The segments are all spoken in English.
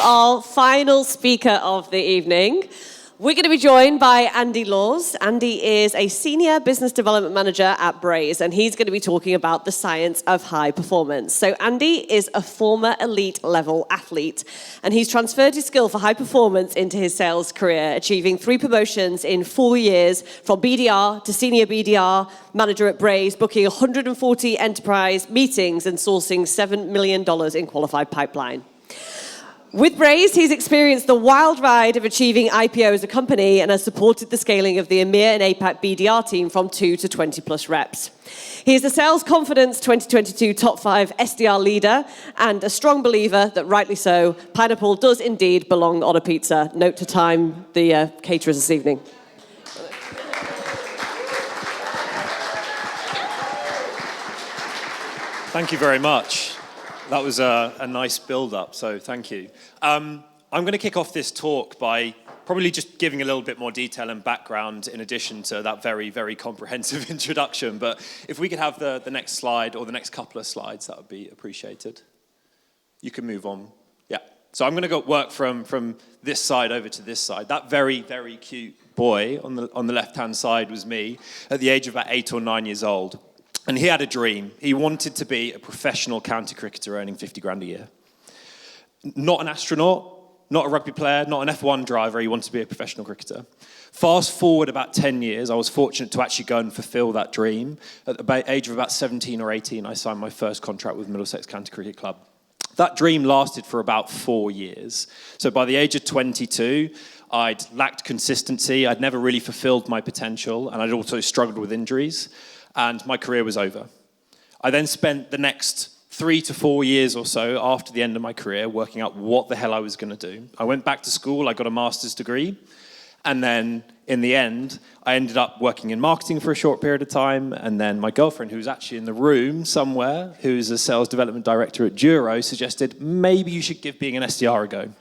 our final speaker of the evening. We're going to be joined by Andy Laws. Andy is a senior business development manager at Braze, and he's going to be talking about the science of high performance. So Andy is a former elite level athlete, and he's transferred his skill for high performance into his sales career, achieving 3 promotions in 4 years from BDR to senior BDR manager at Braze, booking 140 enterprise meetings and sourcing $7 million in qualified pipeline. With Braze, he's experienced the wild ride of achieving IPO as a company and has supported the scaling of the EMEA and APAC BDR team from 2 to 20 plus reps. He is the Sales Confidence 2022 Top 5 SDR leader and a strong believer that, rightly so, pineapple does indeed belong on a pizza. Note to time the caterers this evening. Thank you very much. That was a nice build-up, so thank you. I'm going to kick off this talk by probably just giving a little bit more detail and background in addition to that very, very comprehensive introduction. But if we could have the next slide or the next couple of slides, that would be appreciated. You can move on. Yeah. So I'm going to go work from this side over to this side. That very, very cute boy on the left-hand side was me at the age of about 8 or 9 years old. And he had a dream. He wanted to be a professional county cricketer earning 50 grand a year. Not an astronaut, not a rugby player, not an F1 driver. He wanted to be a professional cricketer. Fast forward about 10 years, I was fortunate to actually go and fulfill that dream. At the age of about 17 or 18, I signed my first contract with Middlesex County Cricket Club. That dream lasted for about 4 years. So by the age of 22, I'd lacked consistency. I'd never really fulfilled my potential, and I'd also struggled with injuries. And my career was over. I then spent the next 3 to 4 years or so after the end of my career working out what the hell I was going to do. I went back to school, I got a master's degree, and then in the end, I ended up working in marketing for a short period of time, and then my girlfriend, who's actually in the room somewhere, who's a sales development director at Duro, suggested maybe you should give being an SDR a go.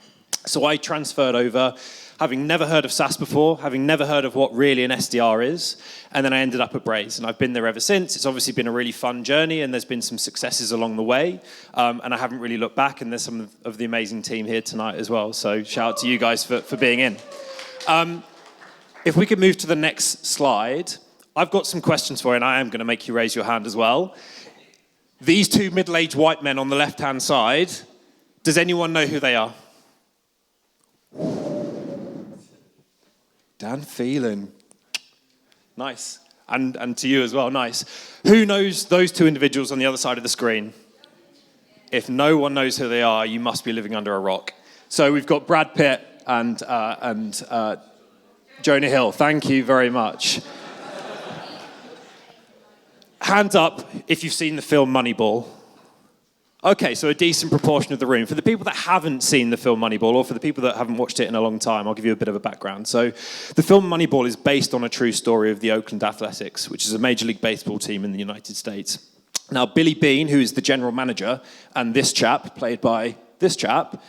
So I transferred over, having never heard of SaaS before, having never heard of what really an SDR is, and then I ended up at Braze, and I've been there ever since. It's obviously been a really fun journey, and there's been some successes along the way, and I haven't really looked back, and there's some of the amazing team here tonight as well, so shout out to you guys for being in. If we could move to the next slide, I've got some questions for you, and I am going to make you raise your hand as well. These 2 middle-aged white men on the left-hand side, does anyone know who they are? Dan Phelan. Nice. And to you as well, nice. Who knows those 2 individuals on the other side of the screen? If no one knows who they are, you must be living under a rock. So we've got Brad Pitt and Jonah Hill. Thank you very much. Hands up if you've seen the film Moneyball. Okay, so a decent proportion of the room. For the people that haven't seen the film Moneyball, or for the people that haven't watched it in a long time, I'll give you a bit of a background. So the film Moneyball is based on a true story of the Oakland Athletics, which is a Major League Baseball team in the United States. Now, Billy Beane, who is the general manager, and this chap, played by this chap,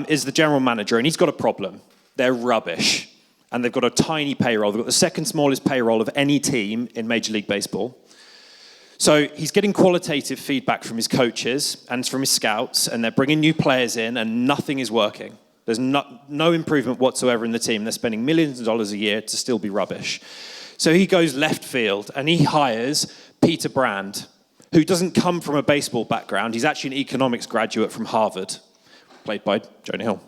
is the general manager, and he's got a problem. They're rubbish, and they've got a tiny payroll. They've got the second smallest payroll of any team in Major League Baseball. So he's getting qualitative feedback from his coaches and from his scouts, and they're bringing new players in, and nothing is working. There's no improvement whatsoever in the team. They're spending millions of dollars a year to still be rubbish. So he goes left field, and he hires Peter Brand, who doesn't come from a baseball background. He's actually an economics graduate from Harvard, played by Jonah Hill.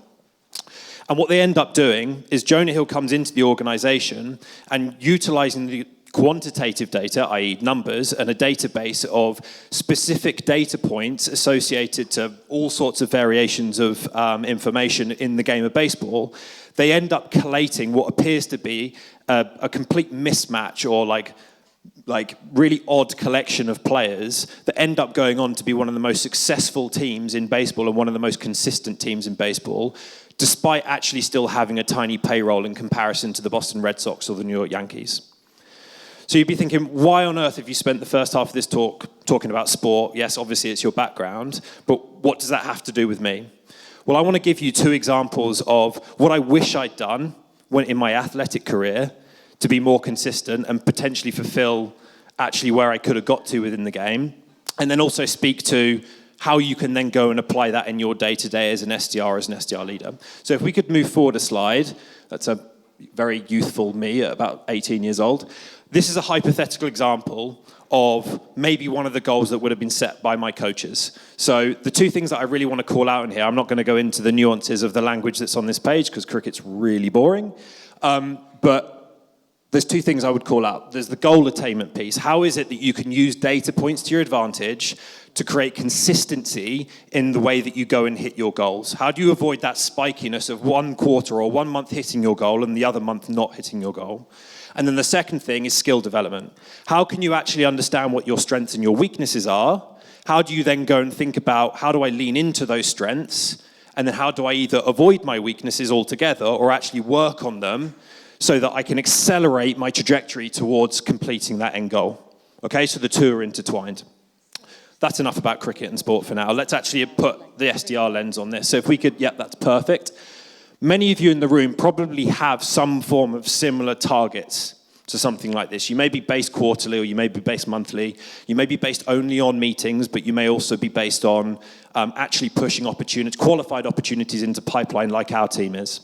And what they end up doing is Jonah Hill comes into the organization and utilizing the quantitative data, i.e. numbers, and a database of specific data points associated to all sorts of variations of information in the game of baseball, they end up collating what appears to be a complete mismatch or like really odd collection of players that end up going on to be one of the most successful teams in baseball and one of the most consistent teams in baseball, despite actually still having a tiny payroll in comparison to the Boston Red Sox or the New York Yankees. So you'd be thinking, why on earth have you spent the first half of this talk talking about sport? Yes, obviously it's your background, but what does that have to do with me? Well, I want to give you 2 examples of what I wish I'd done in my athletic career to be more consistent and potentially fulfill actually where I could have got to within the game, and then also speak to how you can then go and apply that in your day-to-day as an SDR, as an SDR leader. So if we could move forward a slide, that's a very youthful me at about 18 years old. This is a hypothetical example of maybe one of the goals that would have been set by my coaches. So the two things that I really want to call out in here, I'm not going to go into the nuances of the language that's on this page because cricket's really boring, but there's two things I would call out. There's the goal attainment piece. How is it that you can use data points to your advantage to create consistency in the way that you go and hit your goals? How do you avoid that spikiness of one quarter or 1 month hitting your goal and the other month not hitting your goal? And then the second thing is skill development. How can you actually understand what your strengths and your weaknesses are? How do you then go and think about how do I lean into those strengths? And then how do I either avoid my weaknesses altogether or actually work on them so that I can accelerate my trajectory towards completing that end goal? Okay, so the two are intertwined. That's enough about cricket and sport for now. Let's actually put the SDR lens on this. So if we could, yep, that's perfect. Many of you in the room probably have some form of similar targets to something like this. You may be based quarterly or you may be based monthly. You may be based only on meetings, but you may also be based on actually pushing opportunities, qualified opportunities into pipeline like our team is.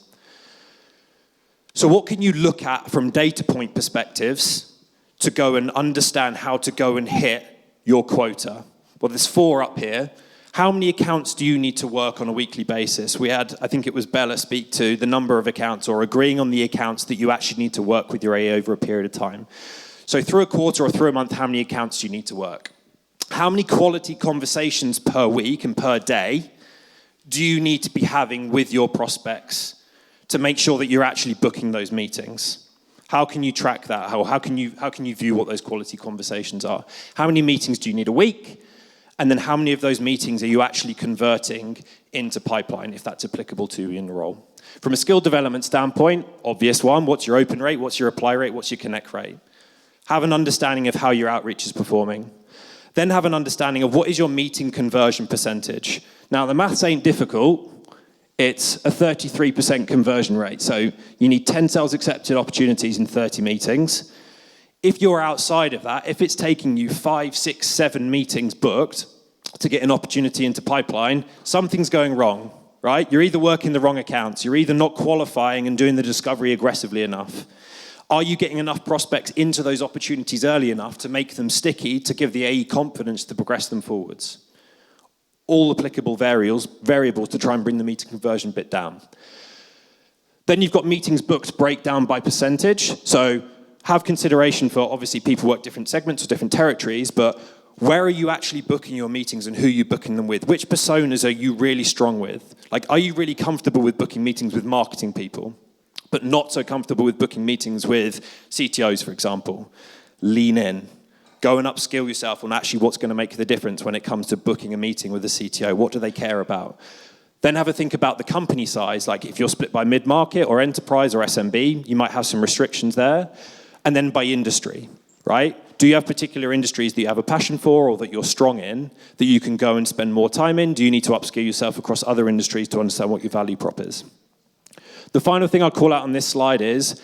So what can you look at from data point perspectives to go and understand how to go and hit your quota? Well, there's 4 up here. How many accounts do you need to work on a weekly basis? We had, I think it was Bella speak to the number of accounts or agreeing on the accounts that you actually need to work with your AA over a period of time. So through a quarter or through a month, how many accounts do you need to work? How many quality conversations per week and per day do you need to be having with your prospects to make sure that you're actually booking those meetings? How can you track that? How can you view what those quality conversations are? How many meetings do you need a week? And then how many of those meetings are you actually converting into pipeline, if that's applicable to you in the role? From a skill development standpoint, obvious one, what's your open rate, what's your apply rate, what's your connect rate? Have an understanding of how your outreach is performing. Then have an understanding of what is your meeting conversion percentage. Now, the maths ain't difficult. It's a 33% conversion rate. So you need 10 sales accepted opportunities in 30 meetings. If you're outside of that, if it's taking you 5, 6, 7 meetings booked to get an opportunity into pipeline, something's going wrong, right? You're either working the wrong accounts, you're either not qualifying and doing the discovery aggressively enough. Are you getting enough prospects into those opportunities early enough to make them sticky, to give the AE confidence to progress them forwards? All applicable variables to try and bring the meeting conversion bit down. Then you've got meetings booked breakdown by percentage. So have consideration for, obviously, people work different segments or different territories, but where are you actually booking your meetings and who are you booking them with? Which personas are you really strong with? Like, are you really comfortable with booking meetings with marketing people, but not so comfortable with booking meetings with CTOs, for example? Lean in. Go and upskill yourself on actually what's going to make the difference when it comes to booking a meeting with a CTO. What do they care about? Then have a think about the company size. Like, if you're split by mid-market or enterprise or SMB, you might have some restrictions there. And then by industry, right? Do you have particular industries that you have a passion for or that you're strong in that you can go and spend more time in? Do you need to upskill yourself across other industries to understand what your value prop is? The final thing I'll call out on this slide is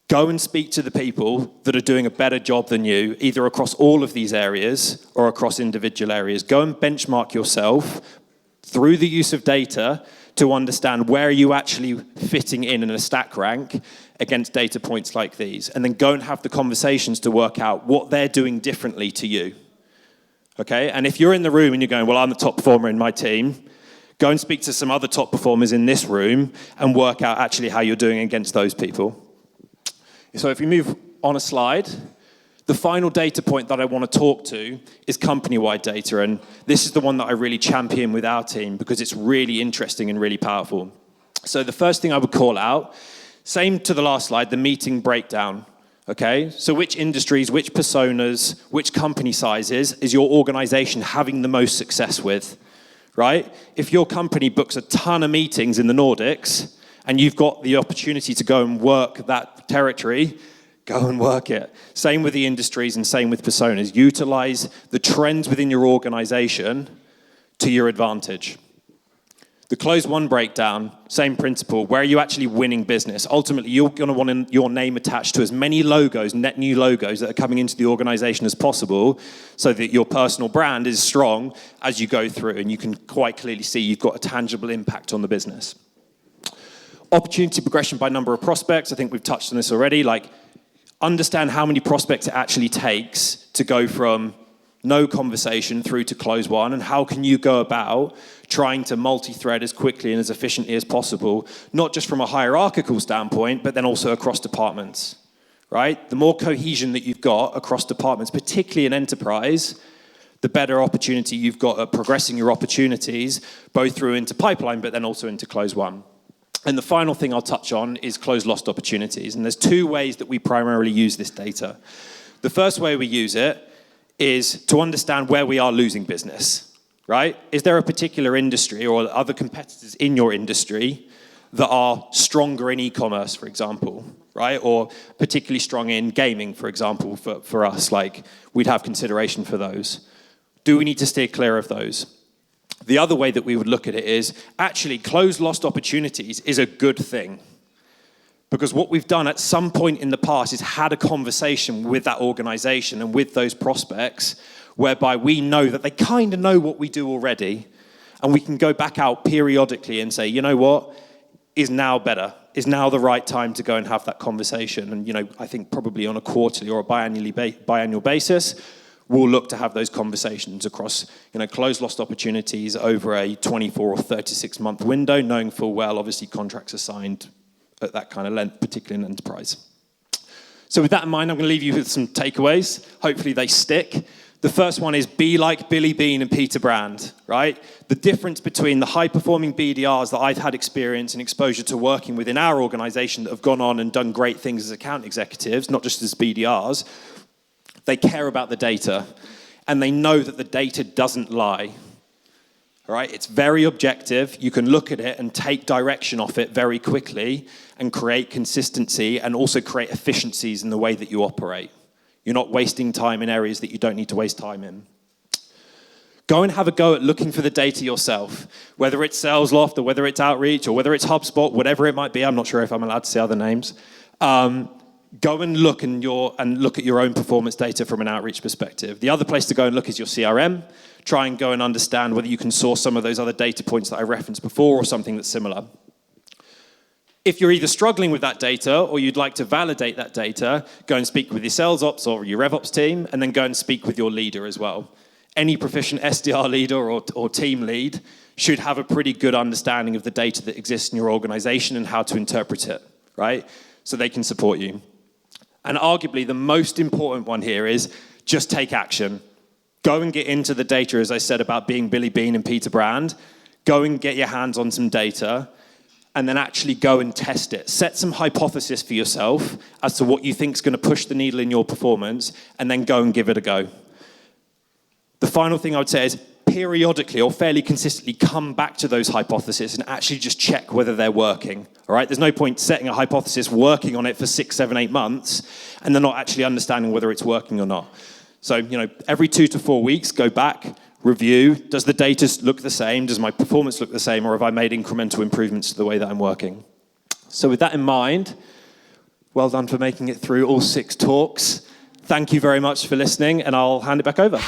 go and speak to the people that are doing a better job than you, either across all of these areas or across individual areas. Go and benchmark yourself through the use of data to understand where are you actually fitting in a stack rank against data points like these, and then go and have the conversations to work out what they're doing differently to you, okay? And if you're in the room and you're going, well, I'm the top performer in my team, go and speak to some other top performers in this room and work out actually how you're doing against those people. So if we move on a slide, the final data point that I want to talk to is company-wide data, and this is the one that I really champion with our team because it's really interesting and really powerful. So the first thing I would call out, same to the last slide, the meeting breakdown, okay? So which industries, which personas, which company sizes is your organization having the most success with, right? If your company books a ton of meetings in the Nordics and you've got the opportunity to go and work that territory, go and work it. Same with the industries and same with personas. Utilize the trends within your organization to your advantage. The close one breakdown, same principle. Where are you actually winning business? Ultimately, you're going to want your name attached to as many logos, net new logos that are coming into the organization as possible so that your personal brand is strong as you go through and you can quite clearly see you've got a tangible impact on the business. Opportunity progression by number of prospects. I think we've touched on this already. Like, understand how many prospects it actually takes to go from no conversation through to close one, and how can you go about trying to multi-thread as quickly and as efficiently as possible, not just from a hierarchical standpoint, but then also across departments, right? The more cohesion that you've got across departments, particularly in enterprise, the better opportunity you've got at progressing your opportunities, both through into pipeline, but then also into close one. And the final thing I'll touch on is close lost opportunities. And there's two ways that we primarily use this data. The first way we use it is to understand where we are losing business, right? Is there a particular industry or other competitors in your industry that are stronger in e-commerce, for example, right? Or particularly strong in gaming, for example, for us, like we'd have consideration for those. Do we need to steer clear of those? The other way that we would look at it is actually close lost opportunities is a good thing. Because what we've done at some point in the past is had a conversation with that organization and with those prospects whereby we know that they kind of know what we do already, and we can go back out periodically and say, you know what, is now better? Is now the right time to go and have that conversation? And, you know, I think probably on a quarterly or a biannual basis, we'll look to have those conversations across, you know, close lost opportunities over a 24 or 36 month window, knowing full well, obviously, contracts are signed at that kind of length, particularly in enterprise. So with that in mind, I'm going to leave you with some takeaways. Hopefully they stick. The first one is be like Billy Beane and Peter Brand, right? The difference between the high-performing BDRs that I've had experience and exposure to working within our organization that have gone on and done great things as account executives, not just as BDRs, they care about the data, and they know that the data doesn't lie. All right, it's very objective. You can look at it and take direction off it very quickly and create consistency and also create efficiencies in the way that you operate. You're not wasting time in areas that you don't need to waste time in. Go and have a go at looking for the data yourself, whether it's SalesLoft or whether it's Outreach or whether it's HubSpot, whatever it might be. I'm not sure if I'm allowed to say other names. Go and look at your own performance data from an outreach perspective. The other place to go and look is your CRM. Try and go and understand whether you can source some of those other data points that I referenced before or something that's similar. If you're either struggling with that data or you'd like to validate that data, go and speak with your sales ops or your rev ops team, and then go and speak with your leader as well. Any proficient SDR leader or team lead should have a pretty good understanding of the data that exists in your organization and how to interpret it, right? So they can support you. And arguably the most important one here is just take action. Go and get into the data, as I said, about being Billy Beane and Peter Brand. Go and get your hands on some data, and then actually go and test it. Set some hypothesis for yourself as to what you think is going to push the needle in your performance, and then go and give it a go. The final thing I would say is periodically or fairly consistently come back to those hypotheses and actually just check whether they're working. All right? There's no point setting a hypothesis, working on it for 6, 7, 8 months, and then not actually understanding whether it's working or not. So, you know, every 2 to 4 weeks, go back, review. Does the data look the same? Does my performance look the same? Or have I made incremental improvements to the way that I'm working? So with that in mind, well done for making it through all 6 talks. Thank you very much for listening, and I'll hand it back over.